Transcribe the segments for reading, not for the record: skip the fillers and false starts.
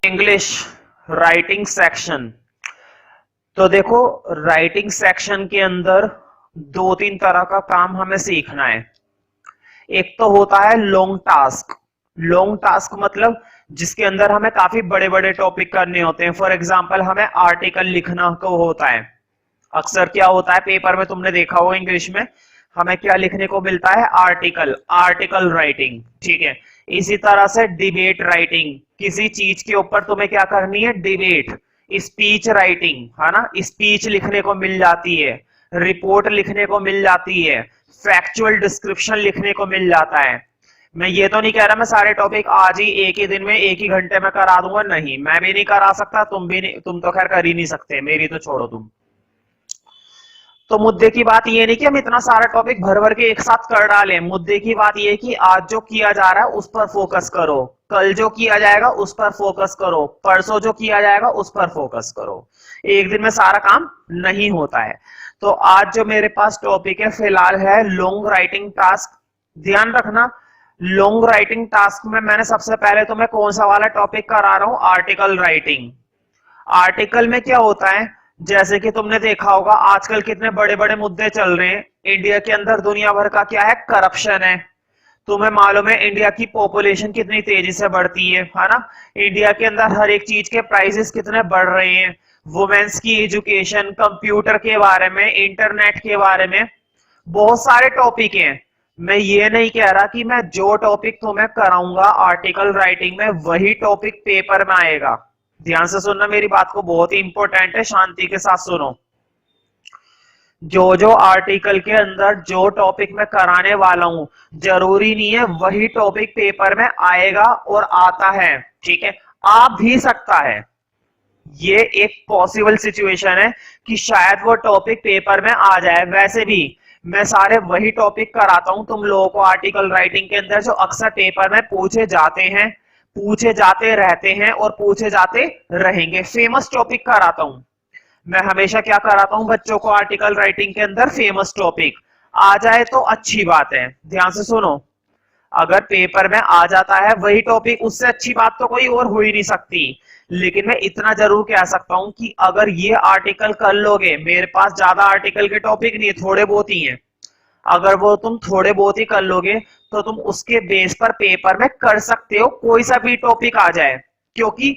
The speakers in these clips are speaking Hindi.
English writing section. तो देखो, राइटिंग सेक्शन के अंदर दो तीन तरह का काम हमें सीखना है। एक तो होता है लॉन्ग टास्क। लॉन्ग टास्क मतलब जिसके अंदर हमें काफी बड़े बड़े टॉपिक करने होते हैं। फॉर एग्जांपल हमें आर्टिकल लिखना को होता है। अक्सर क्या होता है पेपर में, तुमने देखा होगा इंग्लिश में हमें क्या लिखने को मिलता है, आर्टिकल, आर्टिकल राइटिंग। ठीक है, इसी तरह से डिबेट राइटिंग, किसी चीज के ऊपर तुम्हें क्या करनी है, डिबेट। स्पीच राइटिंग है ना, स्पीच लिखने को मिल जाती है, रिपोर्ट लिखने को मिल जाती है, फैक्चुअल डिस्क्रिप्शन लिखने को मिल जाता है। मैं ये तो नहीं कह रहा मैं सारे टॉपिक आज ही एक ही दिन में एक ही घंटे में करा दूंगा, नहीं, मैं भी नहीं करा सकता, तुम भी नहीं, तुम तो खैर कर ही नहीं सकते, मेरी तो छोड़ो तुम। तो मुद्दे की बात ये नहीं कि हम इतना सारा टॉपिक भर भर के एक साथ कर डालें। मुद्दे की बात ये कि आज जो किया जा रहा है उस पर फोकस करो, कल जो किया जाएगा उस पर फोकस करो, परसों जो किया जाएगा उस पर फोकस करो। एक दिन में सारा काम नहीं होता है। तो आज जो मेरे पास टॉपिक है फिलहाल है लॉन्ग राइटिंग टास्क। ध्यान रखना, लॉन्ग राइटिंग टास्क में मैंने सबसे पहले तुम्हें कौन सा वाला टॉपिक करा रहा हूं, आर्टिकल राइटिंग। आर्टिकल में क्या होता है, जैसे कि तुमने देखा होगा आजकल कितने बड़े बड़े मुद्दे चल रहे हैं इंडिया के अंदर, दुनिया भर का क्या है, करप्शन है। तुम्हें मालूम है इंडिया की पॉपुलेशन कितनी तेजी से बढ़ती है ना। इंडिया के अंदर हर एक चीज के प्राइसेस कितने बढ़ रहे हैं, वुमेन्स की एजुकेशन, कंप्यूटर के बारे में, इंटरनेट के बारे में, बहुत सारे टॉपिक हैं। मैं ये नहीं कह रहा कि मैं जो टॉपिक तुम्हें कराऊंगा आर्टिकल राइटिंग में वही टॉपिक पेपर में आएगा। ध्यान से सुनना मेरी बात को, बहुत ही इंपॉर्टेंट है, शांति के साथ सुनो। जो जो आर्टिकल के अंदर जो टॉपिक मैं कराने वाला हूं जरूरी नहीं है वही टॉपिक पेपर में आएगा और आता है। ठीक है, आ भी सकता है, ये एक पॉसिबल सिचुएशन है कि शायद वो टॉपिक पेपर में आ जाए। वैसे भी मैं सारे वही टॉपिक कराता हूं तुम लोगों को आर्टिकल राइटिंग के अंदर जो अक्सर पेपर में पूछे जाते हैं, पूछे जाते रहते हैं और पूछे जाते रहेंगे। फेमस टॉपिक कराता हूं मैं हमेशा, क्या कराता हूं बच्चों को आर्टिकल राइटिंग के अंदर, फेमस टॉपिक। आ जाए तो अच्छी बात है, ध्यान से सुनो। अगर पेपर में आ जाता है वही टॉपिक, उससे अच्छी बात तो कोई और हो ही नहीं सकती। लेकिन मैं इतना जरूर कह सकता हूं कि अगर ये आर्टिकल कर लोगे, मेरे पास ज्यादा आर्टिकल के टॉपिक नहीं है, थोड़े बहुत ही हैं, अगर वो तुम थोड़े बहुत ही कर लोगे तो तुम उसके बेस पर पेपर में कर सकते हो, कोई सा भी टॉपिक आ जाए। क्योंकि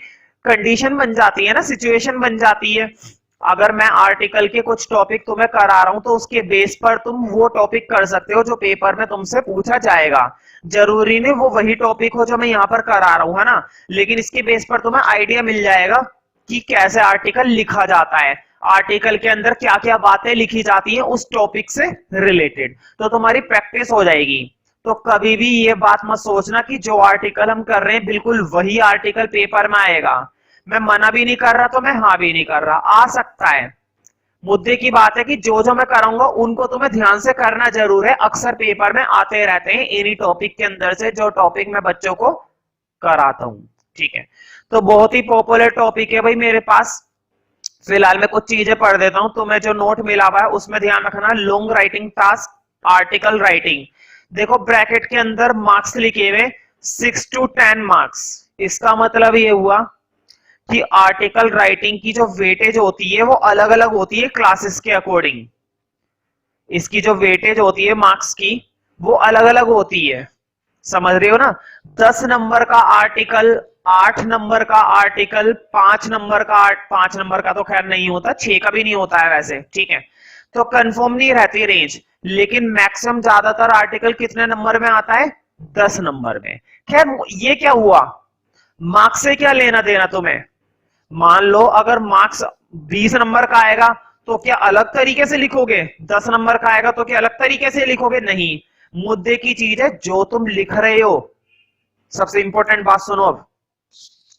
कंडीशन बन जाती है ना, सिचुएशन बन जाती है। अगर मैं आर्टिकल के कुछ टॉपिक तुम्हें करा रहा हूं तो उसके बेस पर तुम वो टॉपिक कर सकते हो जो पेपर में तुमसे पूछा जाएगा। जरूरी नहीं वो वही टॉपिक हो जो मैं यहाँ पर करा रहा हूं, है ना, लेकिन इसके बेस पर तुम्हें आइडिया मिल जाएगा कि कैसे आर्टिकल लिखा जाता है, आर्टिकल के अंदर क्या क्या बातें लिखी जाती हैं उस टॉपिक से रिलेटेड, तो तुम्हारी प्रैक्टिस हो जाएगी। तो कभी भी ये बात मत सोचना कि जो आर्टिकल हम कर रहे हैं बिल्कुल वही आर्टिकल पेपर में आएगा। मैं मना भी नहीं कर रहा तो मैं हाँ भी नहीं कर रहा, आ सकता है। मुद्दे की बात है कि जो जो मैं कराऊंगा उनको तुम्हें ध्यान से करना जरूर है, अक्सर पेपर में आते रहते हैं इन्हीं टॉपिक के अंदर से जो टॉपिक मैं बच्चों को कराता हूं। ठीक है, तो बहुत ही पॉपुलर टॉपिक है भाई मेरे पास। फिलहाल मैं कुछ चीजें पढ़ देता हूं, तुम्हें जो नोट मिला हुआ है उसमें ध्यान रखना, long writing task, article writing. देखो ब्रैकेट के अंदर मार्क्स लिखे हुए 6 to 10 मार्क्स। इसका मतलब ये हुआ कि आर्टिकल राइटिंग की जो वेटेज होती है वो अलग अलग होती है क्लासेस के अकॉर्डिंग। इसकी जो वेटेज होती है मार्क्स की वो अलग अलग होती है, समझ रहे हो ना। 10 नंबर का आर्टिकल, 8 नंबर का आर्टिकल, 5 नंबर का 5 नंबर का तो खैर नहीं होता, 6 का भी नहीं होता है वैसे। ठीक है, तो कंफर्म नहीं रहती रेंज, लेकिन मैक्सिमम ज्यादातर आर्टिकल कितने नंबर में आता है, 10 नंबर में। खैर ये क्या हुआ, मार्क्स से क्या लेना देना तुम्हें। मान लो अगर मार्क्स 20 नंबर का आएगा तो क्या अलग तरीके से लिखोगे, 10 नंबर का आएगा तो क्या अलग तरीके से लिखोगे, नहीं। मुद्दे की चीज है जो तुम लिख रहे हो। सबसे इंपॉर्टेंट बात सुनो अब,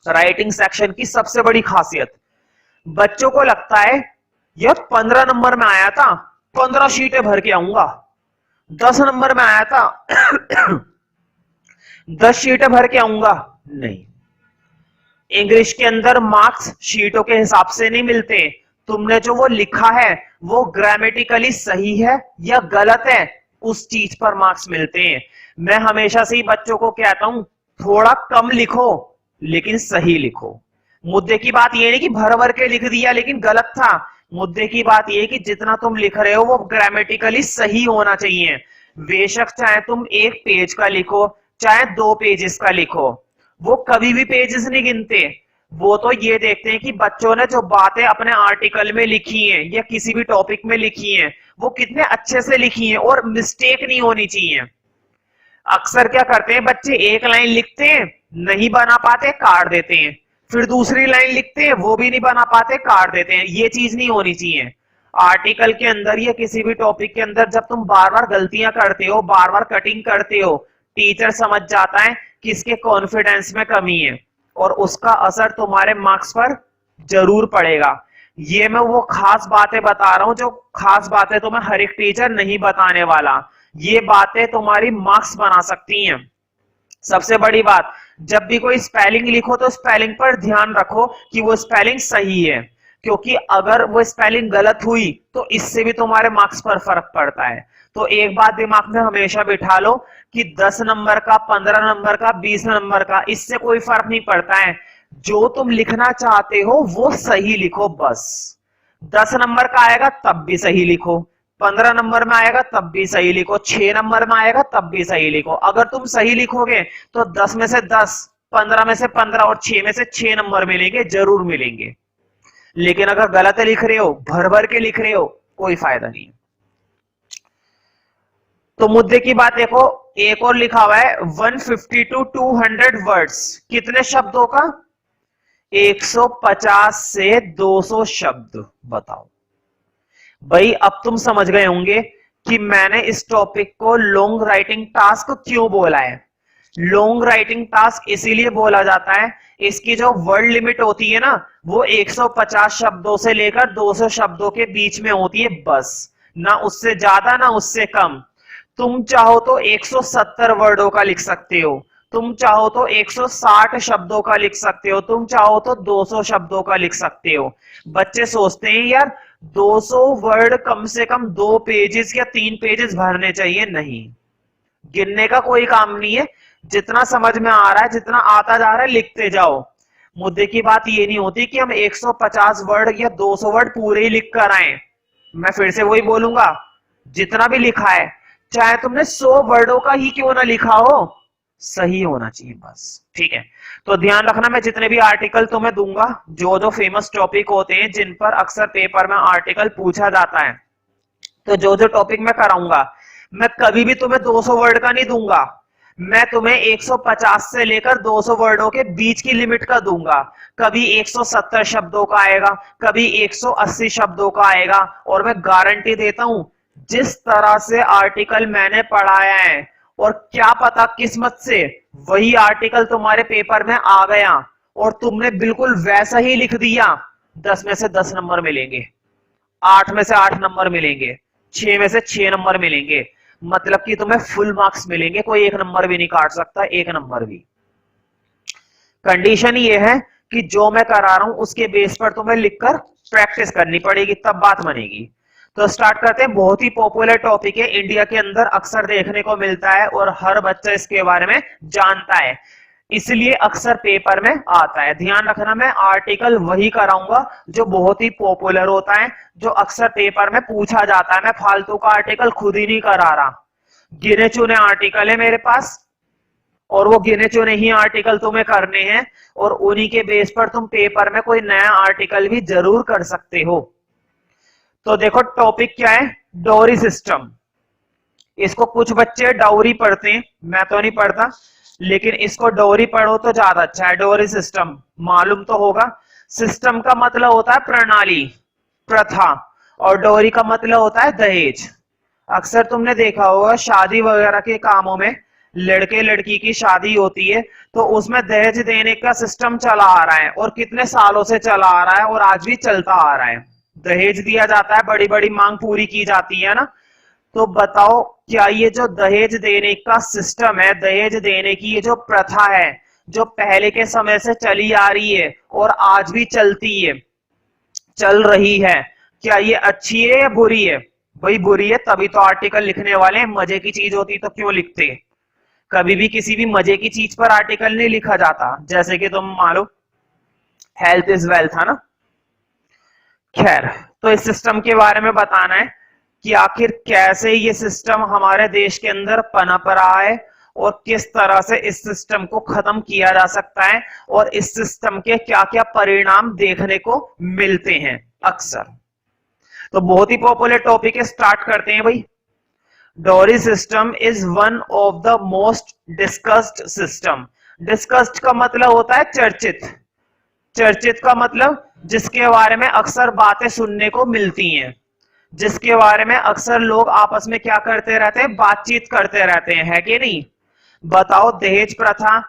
राइटिंग सेक्शन की सबसे बड़ी खासियत, बच्चों को लगता है यार 15 नंबर में आया था 15 शीटें भर के आऊंगा, 10 नंबर में आया था 10 शीटें भर के आऊंगा। नहीं, इंग्लिश के अंदर मार्क्स शीटों के हिसाब से नहीं मिलते, तुमने जो वो लिखा है वो ग्रामेटिकली सही है या गलत है उस चीज पर मार्क्स मिलते हैं। मैं हमेशा से ही बच्चों को कहता हूं थोड़ा कम लिखो लेकिन सही लिखो। मुद्दे की बात ये नहीं कि भर भर के लिख दिया लेकिन गलत था। मुद्दे की बात ये कि जितना तुम लिख रहे हो वो ग्रामेटिकली सही होना चाहिए। बेशक चाहे तुम एक पेज का लिखो चाहे 2 पेजेस का लिखो, वो कभी भी पेजेस नहीं गिनते। वो तो ये देखते हैं कि बच्चों ने जो बातें अपने आर्टिकल में लिखी हैं या किसी भी टॉपिक में लिखी हैं वो कितने अच्छे से लिखी हैं और मिस्टेक नहीं होनी चाहिए। अक्सर क्या करते हैं बच्चे, एक लाइन लिखते हैं, नहीं बना पाते, काट देते हैं, फिर दूसरी लाइन लिखते हैं, वो भी नहीं बना पाते, काट देते हैं। ये चीज नहीं होनी चाहिए। आर्टिकल के अंदर या किसी भी टॉपिक के अंदर जब तुम बार बार गलतियां करते हो, बार बार कटिंग करते हो, टीचर समझ जाता है कि इसके कॉन्फिडेंस में कमी है और उसका असर तुम्हारे मार्क्स पर जरूर पड़ेगा। ये मैं वो खास बातें बता रहा हूं जो खास बातें तुम्हें हर एक टीचर नहीं बताने वाला। ये बातें तुम्हारी मार्क्स बना सकती हैं। सबसे बड़ी बात, जब भी कोई स्पेलिंग लिखो तो स्पेलिंग पर ध्यान रखो कि वो स्पेलिंग सही है, क्योंकि अगर वो स्पेलिंग गलत हुई तो इससे भी तुम्हारे मार्क्स पर फर्क पड़ता है। तो एक बात दिमाग में हमेशा बिठा लो कि 10 नंबर का, 15 नंबर का, 20 नंबर का, इससे कोई फर्क नहीं पड़ता है। जो तुम लिखना चाहते हो वो सही लिखो बस। 10 नंबर का आएगा तब भी सही लिखो, 15 नंबर में आएगा तब भी सही लिखो, 6 नंबर में आएगा तब भी सही लिखो। अगर तुम सही लिखोगे तो 10 में से 10, 15 में से 15 और 6 में से 6 नंबर मिलेंगे, जरूर मिलेंगे। लेकिन अगर गलत लिख रहे हो, भर भर के लिख रहे हो, कोई फायदा नहीं। तो मुद्दे की बात देखो, एक और लिखा हुआ है 150 to 200 वर्ड्स। कितने शब्दों का? 150 से 200 शब्द। बताओ भाई, अब तुम समझ गए होंगे कि मैंने इस टॉपिक को लॉन्ग राइटिंग टास्क क्यों बोला है। लॉन्ग राइटिंग टास्क इसीलिए बोला जाता है, इसकी जो वर्ड लिमिट होती है ना, वो 150 शब्दों से लेकर 200 शब्दों के बीच में होती है बस, ना उससे ज्यादा ना उससे कम। तुम चाहो तो 170 वर्डों का लिख सकते हो, तुम चाहो तो 160 शब्दों का लिख सकते हो, तुम चाहो तो 200 शब्दों का लिख सकते हो। बच्चे सोचते हैं यार 200 वर्ड कम से कम 2 पेजेस या 3 पेजेस भरने चाहिए। नहीं, गिनने का कोई काम नहीं है। जितना समझ में आ रहा है, जितना आता जा रहा है, लिखते जाओ। मुद्दे की बात ये नहीं होती कि हम 150 वर्ड या 200 वर्ड पूरे ही लिख कर आए। मैं फिर से वही बोलूंगा, जितना भी लिखा है, चाहे तुमने 100 वर्डों का ही क्यों ना लिखा हो, सही होना चाहिए बस। ठीक है, तो ध्यान रखना, मैं जितने भी आर्टिकल तुम्हें दूंगा, जो जो फेमस टॉपिक होते हैं जिन पर अक्सर पेपर में आर्टिकल पूछा जाता है, तो जो जो टॉपिक मैं कराऊंगा, मैं कभी भी तुम्हें 200 वर्ड का नहीं दूंगा। मैं तुम्हें 150 से लेकर 200 वर्डों के बीच की लिमिट का दूंगा। कभी 170 शब्दों का आएगा, कभी 180 शब्दों का आएगा। और मैं गारंटी देता हूं, जिस तरह से आर्टिकल मैंने पढ़ाया है, और क्या पता किस्मत से वही आर्टिकल तुम्हारे पेपर में आ गया और तुमने बिल्कुल वैसा ही लिख दिया, 10 में से 10 नंबर मिलेंगे, 8 में से 8 नंबर मिलेंगे, 6 में से 6 नंबर मिलेंगे। मतलब कि तुम्हें फुल मार्क्स मिलेंगे, कोई 1 नंबर भी नहीं काट सकता, 1 नंबर भी। कंडीशन ये है कि जो मैं करा रहा हूं उसके बेस पर तुम्हें लिखकर प्रैक्टिस करनी पड़ेगी, तब बात बनेगी। तो स्टार्ट करते हैं। बहुत ही पॉपुलर टॉपिक है, इंडिया के अंदर अक्सर देखने को मिलता है और हर बच्चा इसके बारे में जानता है, इसलिए अक्सर पेपर में आता है। ध्यान रखना, मैं आर्टिकल वही कराऊंगा जो बहुत ही पॉपुलर होता है, जो अक्सर पेपर में पूछा जाता है। मैं फालतू का आर्टिकल खुद ही नहीं करा रहा, गिने चुने आर्टिकल है मेरे पास, और वो गिने चुने ही आर्टिकल तुम्हें करने हैं, और उन्हीं के बेस पर तुम पेपर में कोई नया आर्टिकल भी जरूर कर सकते हो। तो देखो टॉपिक क्या है, डोरी सिस्टम। इसको कुछ बच्चे डाउरी पढ़ते हैं, मैं तो नहीं पढ़ता, लेकिन इसको डोरी पढ़ो तो ज्यादा अच्छा है। डोरी सिस्टम मालूम तो होगा। सिस्टम का मतलब होता है प्रणाली, प्रथा, और डोरी का मतलब होता है दहेज। अक्सर तुमने देखा होगा शादी वगैरह के कामों में, लड़के लड़की की शादी होती है तो उसमें दहेज देने का सिस्टम चला आ रहा है, और कितने सालों से चला आ रहा है और आज भी चलता आ रहा है। दहेज दिया जाता है, बड़ी बड़ी मांग पूरी की जाती है ना। तो बताओ, क्या ये जो दहेज देने का सिस्टम है, दहेज देने की ये जो प्रथा है, जो पहले के समय से चली आ रही है और आज भी चलती है, चल रही है, क्या ये अच्छी है या बुरी है? भाई बुरी है, तभी तो आर्टिकल लिखने वाले हैं। मजे की चीज होती तो क्यों लिखते? कभी भी किसी भी मजे की चीज पर आर्टिकल नहीं लिखा जाता। जैसे कि तुम मान लो हेल्थ इज वेल्थ है ना। खैर, तो इस सिस्टम के बारे में बताना है कि आखिर कैसे ये सिस्टम हमारे देश के अंदर पनप रहा है और किस तरह से इस सिस्टम को खत्म किया जा सकता है और इस सिस्टम के क्या क्या परिणाम देखने को मिलते हैं अक्सर। तो बहुत ही पॉपुलर टॉपिक है, स्टार्ट करते हैं भाई। डोरी system is one of the most discussed system. Discussed का मतलब होता है चर्चित। चर्चित का मतलब जिसके बारे में अक्सर बातें सुनने को मिलती हैं, जिसके बारे में अक्सर लोग आपस में क्या करते रहते हैं, बातचीत करते रहते हैं, है कि नहीं। बताओ, दहेज प्रथा,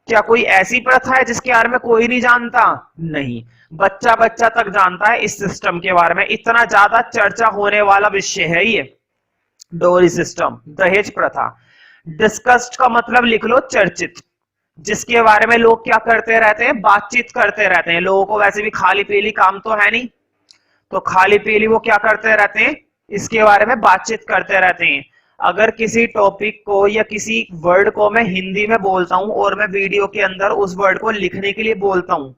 क्या कोई ऐसी प्रथा है जिसके बारे में कोई नहीं जानता? नहीं, बच्चा बच्चा तक जानता है इस सिस्टम के बारे में। इतना ज्यादा चर्चा होने वाला विषय है ये डोरी सिस्टम, दहेज प्रथा। डिस्कस्ड का मतलब लिख लो चर्चित, जिसके बारे में लोग क्या करते रहते हैं, बातचीत करते रहते हैं। लोगों को वैसे भी खाली पीली काम तो है नहीं, तो खाली पीली वो क्या करते रहते हैं, इसके बारे में बातचीत करते रहते हैं। अगर किसी टॉपिक को या किसी वर्ड को मैं हिंदी में बोलता हूं और मैं वीडियो के अंदर उस वर्ड को लिखने के लिए बोलता हूं,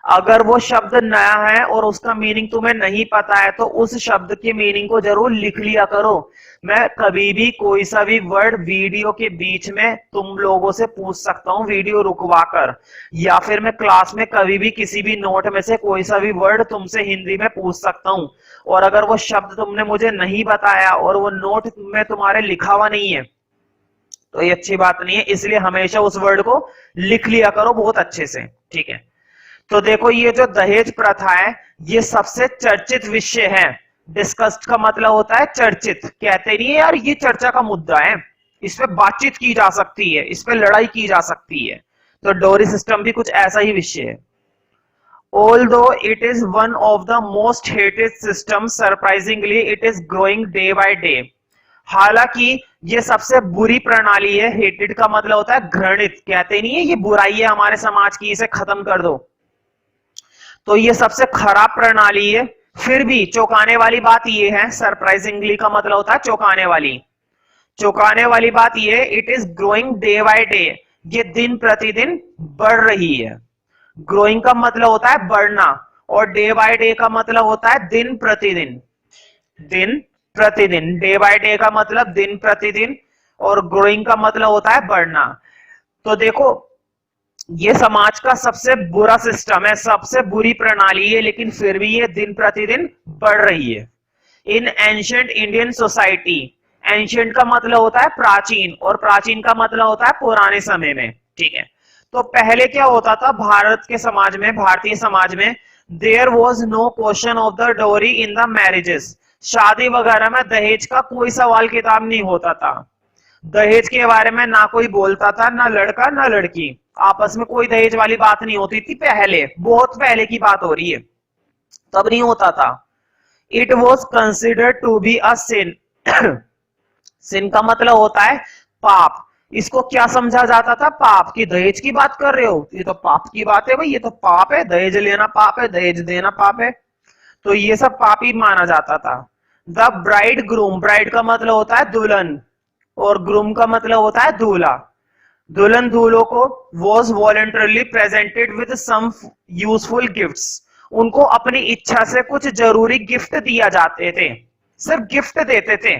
अगर वो शब्द नया है और उसका मीनिंग तुम्हें नहीं पता है तो उस शब्द की मीनिंग को जरूर लिख लिया करो। मैं कभी भी कोई सा भी वर्ड वीडियो के बीच में तुम लोगों से पूछ सकता हूं, वीडियो रुकवा कर, या फिर मैं क्लास में कभी भी किसी भी नोट में से कोई सा भी वर्ड तुमसे हिंदी में पूछ सकता हूं, और अगर वो शब्द तुमने मुझे नहीं बताया और वो नोट में तुम्हारे लिखा हुआ नहीं है तो ये अच्छी बात नहीं है। इसलिए हमेशा उस वर्ड को लिख लिया करो बहुत अच्छे से, ठीक है। तो देखो, ये जो दहेज प्रथा है ये सबसे चर्चित विषय है। डिस्कस्ड का मतलब होता है चर्चित। कहते नहीं है यार ये चर्चा का मुद्दा है, इस पे बातचीत की जा सकती है, इस पे लड़ाई की जा सकती है। तो डोरी सिस्टम भी कुछ ऐसा ही विषय है। Although it is one of the most hated systems, surprisingly it is growing day by day. हालांकि ये सबसे बुरी प्रणाली है। हेटेड का मतलब होता है घृणित। कहते नहीं है ये बुराई है हमारे समाज की, इसे खत्म कर दो। तो ये सबसे खराब प्रणाली है। फिर भी चौंकाने वाली बात ये है, सरप्राइजिंगली का मतलब होता है चौंकाने वाली। चौंकाने वाली बात ये, it is growing day by day, ये दिन प्रतिदिन बढ़ रही है। ग्रोइंग का मतलब होता है बढ़ना और डे बाय डे का मतलब होता है दिन प्रतिदिन। दिन प्रतिदिन, डे बाय डे का मतलब दिन प्रतिदिन और ग्रोइंग का मतलब होता है बढ़ना। तो देखो, ये समाज का सबसे बुरा सिस्टम है, सबसे बुरी प्रणाली है, लेकिन फिर भी ये दिन प्रतिदिन बढ़ रही है। इन एंशिएंट इंडियन सोसाइटी, एंशिएंट का मतलब होता है प्राचीन और प्राचीन का मतलब होता है पुराने समय में, ठीक है। तो पहले क्या होता था भारत के समाज में, भारतीय समाज में, there was no question of the dowry in the marriages. शादी वगैरह में दहेज का कोई सवाल किताब नहीं होता था। दहेज के बारे में ना कोई बोलता था, ना लड़का ना लड़की, आपस में कोई दहेज वाली बात नहीं होती थी। पहले, बहुत पहले की बात हो रही है, तब नहीं होता था। It was considered to be a sin. Sin का मतलब होता है पाप। इसको क्या समझा जाता था, पाप की। दहेज की बात कर रहे हो, ये तो पाप की बात है भाई, ये तो पाप है, दहेज लेना पाप है, दहेज देना पाप है, तो ये सब पाप ही माना जाता था। द ब्राइड ग्रूम, ब्राइड का मतलब होता है दुल्हन और ग्रूम का मतलब होता है दूल्हा। दुल्हन दूल्हों को was voluntarily presented with some useful gifts, उनको अपनी इच्छा से कुछ जरूरी गिफ्ट दिया जाते थे, सिर्फ गिफ्ट देते थे,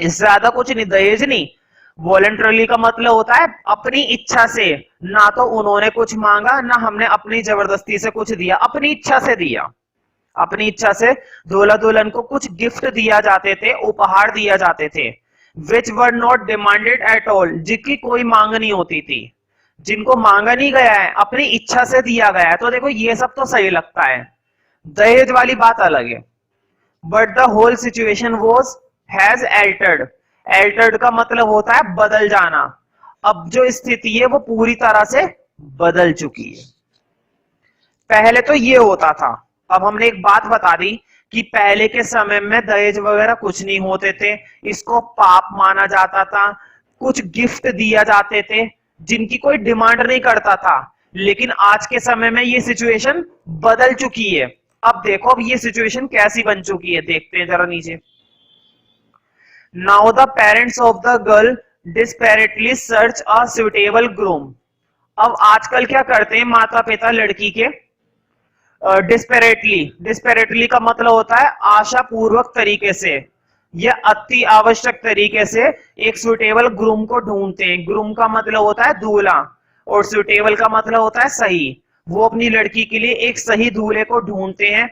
इससे ज्यादा कुछ नहीं, दहेज नहीं। वॉलंटरली का मतलब होता है अपनी इच्छा से, ना तो उन्होंने कुछ मांगा ना हमने अपनी जबरदस्ती से कुछ दिया, अपनी इच्छा से दिया। अपनी इच्छा से दूल्हा दुल्हन को कुछ गिफ्ट दिया जाते थे, उपहार दिया जाते थे। Which were not demanded at all, जिनकी कोई मांग नहीं होती थी, जिनको मांगा नहीं गया है, अपनी इच्छा से दिया गया है। तो देखो ये सब तो सही लगता है, दहेज वाली बात अलग है। But the whole situation was has altered. Altered का मतलब होता है बदल जाना। अब जो स्थिति है वो पूरी तरह से बदल चुकी है। पहले तो ये होता था, अब हमने एक बात बता दी कि पहले के समय में दहेज वगैरह कुछ नहीं होते थे, इसको पाप माना जाता था, कुछ गिफ्ट दिया जाते थे जिनकी कोई डिमांड नहीं करता था। लेकिन आज के समय में ये सिचुएशन बदल चुकी है। अब देखो अब ये सिचुएशन कैसी बन चुकी है, देखते हैं जरा नीचे। Now the parents of the girl desperately search a suitable groom. अब आजकल क्या करते हैं माता पिता लड़की के डिस्पेरेटली का मतलब होता है आशापूर्वक तरीके से या अति आवश्यक तरीके से एक सुटेबल ग्रूम को ढूंढते हैं। ग्रूम का मतलब होता है दूल्हा और सुटेबल का मतलब होता है सही। वो अपनी लड़की के लिए एक सही दूल्हे को ढूंढते हैं।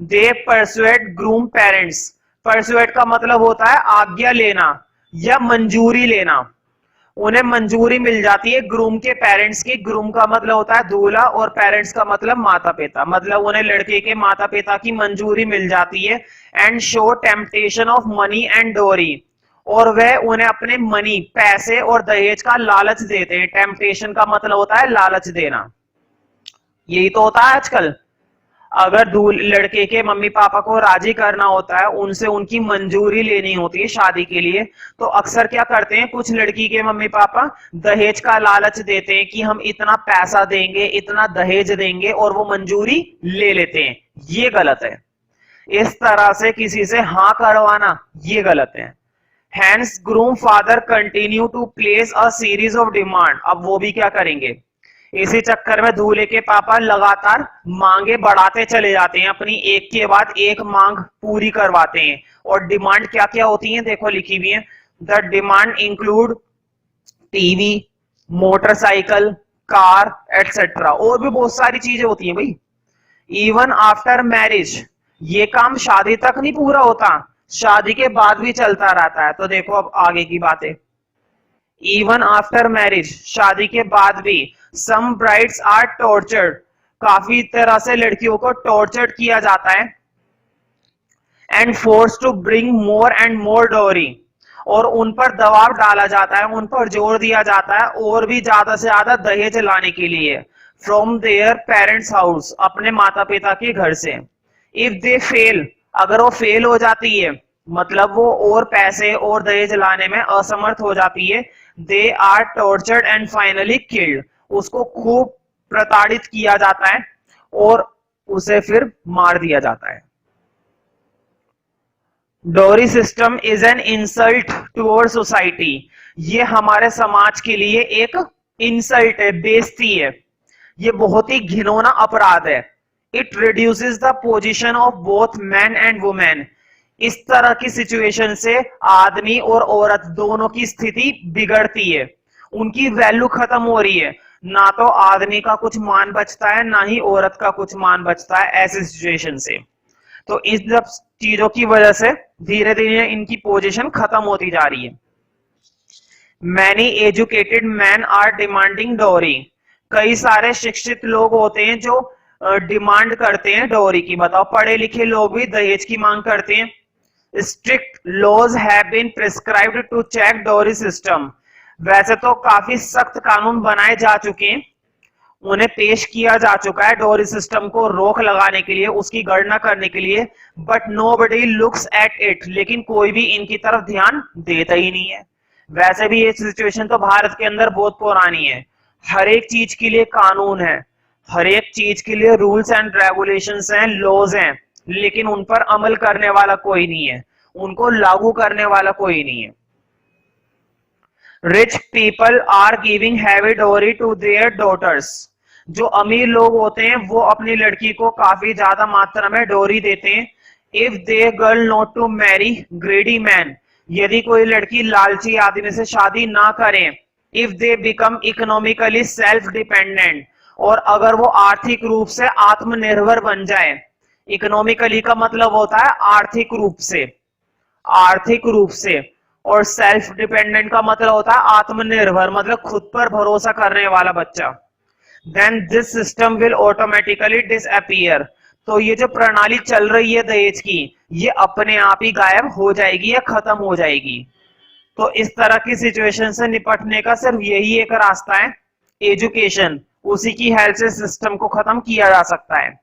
दे परसुएट ग्रूम पेरेंट्स। परसुएट का मतलब होता है आज्ञा लेना या मंजूरी लेना। उन्हें मंजूरी मिल जाती है ग्रूम के पेरेंट्स की। ग्रूम का मतलब होता है दूल्हा और पेरेंट्स का मतलब माता पिता, मतलब उन्हें लड़के के माता पिता की मंजूरी मिल जाती है। And show temptation of money and डोरी। और वह उन्हें अपने मनी पैसे और दहेज का लालच देते हैं। टेम्पटेशन का मतलब होता है लालच देना। यही तो होता है आजकल। अगर लड़के के मम्मी पापा को राजी करना होता है, उनसे उनकी मंजूरी लेनी होती है शादी के लिए, तो अक्सर क्या करते हैं कुछ लड़की के मम्मी पापा दहेज का लालच देते हैं कि हम इतना पैसा देंगे, इतना दहेज देंगे, और वो मंजूरी ले लेते हैं। ये गलत है। इस तरह से किसी से हाँ करवाना ये गलत है। Hence groom father continue to place a series of demand. अब वो भी क्या करेंगे, इसी चक्कर में दूल्हे के पापा लगातार मांगे बढ़ाते चले जाते हैं, अपनी एक के बाद एक मांग पूरी करवाते हैं। और डिमांड क्या क्या होती है देखो लिखी हुई है। The demand include TV, motorcycle, car etcetera. और भी बहुत सारी चीजें होती हैं भाई। इवन आफ्टर मैरिज, ये काम शादी तक नहीं पूरा होता, शादी के बाद भी चलता रहता है। तो देखो अब आगे की बातें। इवन आफ्टर मैरिज, शादी के बाद भी, सम ब्राइड्स आर टॉर्चर्ड, काफी तरह से लड़कियों को टॉर्चर्ड किया जाता है। And force to bring more and more dowry, और उन पर दबाव डाला जाता है, उन पर जोर दिया जाता है और भी ज्यादा से ज्यादा दहेज लाने के लिए। फ्रॉम देयर पेरेंट्स हाउस, अपने माता पिता के घर से। इफ दे फेल, अगर वो फेल हो जाती है, मतलब वो और पैसे और दहेज लाने में असमर्थ हो जाती है, they are tortured and finally killed, उसको खूब प्रताड़ित किया जाता है और उसे फिर मार दिया जाता है। डोरी system is an insult toward society, ये हमारे समाज के लिए एक इंसल्ट है, बेइज्जती है, ये बहुत ही घिनौना अपराध है। It reduces the position of both man and women, इस तरह की सिचुएशन से आदमी और औरत दोनों की स्थिति बिगड़ती है, उनकी वैल्यू खत्म हो रही है। ना तो आदमी का कुछ मान बचता है, ना ही औरत का कुछ मान बचता है ऐसे सिचुएशन से। तो इस सब चीजों की वजह से धीरे धीरे इनकी पोजीशन खत्म होती जा रही है। Many educated man are demanding dowry, कई सारे शिक्षित लोग होते हैं जो डिमांड करते हैं डोरी की। बताओ, पढ़े लिखे लोग भी दहेज की मांग करते हैं। Strict laws have been prescribed to check dowry system, वैसे तो काफी सख्त कानून बनाए जा चुके हैं, उन्हें पेश किया जा चुका है डोरी सिस्टम को रोक लगाने के लिए, उसकी गणना करने के लिए। But nobody looks at it, लेकिन कोई भी इनकी तरफ ध्यान देता ही नहीं है। वैसे भी ये सिचुएशन तो भारत के अंदर बहुत पुरानी है। हर एक चीज के लिए कानून है, हर एक चीज के लिए रूल्स एंड रेगुलेशंस हैं, लॉज हैं, लेकिन उन पर अमल करने वाला कोई नहीं है, उनको लागू करने वाला कोई नहीं है। Rich people are giving heavy dowry to their daughters, जो अमीर लोग होते हैं वो अपनी लड़की को काफी ज्यादा मात्रा में डोरी देते हैं। If the girl not to marry greedy man, यदि कोई लड़की लालची आदमी से शादी ना करें। If they become economically self dependent, और अगर वो आर्थिक रूप से आत्मनिर्भर बन जाए। इकोनॉमिकली का मतलब होता है आर्थिक रूप से, आर्थिक रूप से, और सेल्फ डिपेंडेंट का मतलब होता है आत्मनिर्भर, मतलब खुद पर भरोसा करने वाला बच्चा। Then this system will automatically disappear, तो ये जो प्रणाली चल रही है दहेज की, ये अपने आप ही गायब हो जाएगी या खत्म हो जाएगी। तो इस तरह की सिचुएशन से निपटने का सिर्फ यही एक रास्ता है, एजुकेशन, उसी की हेल्प से सिस्टम को खत्म किया जा सकता है।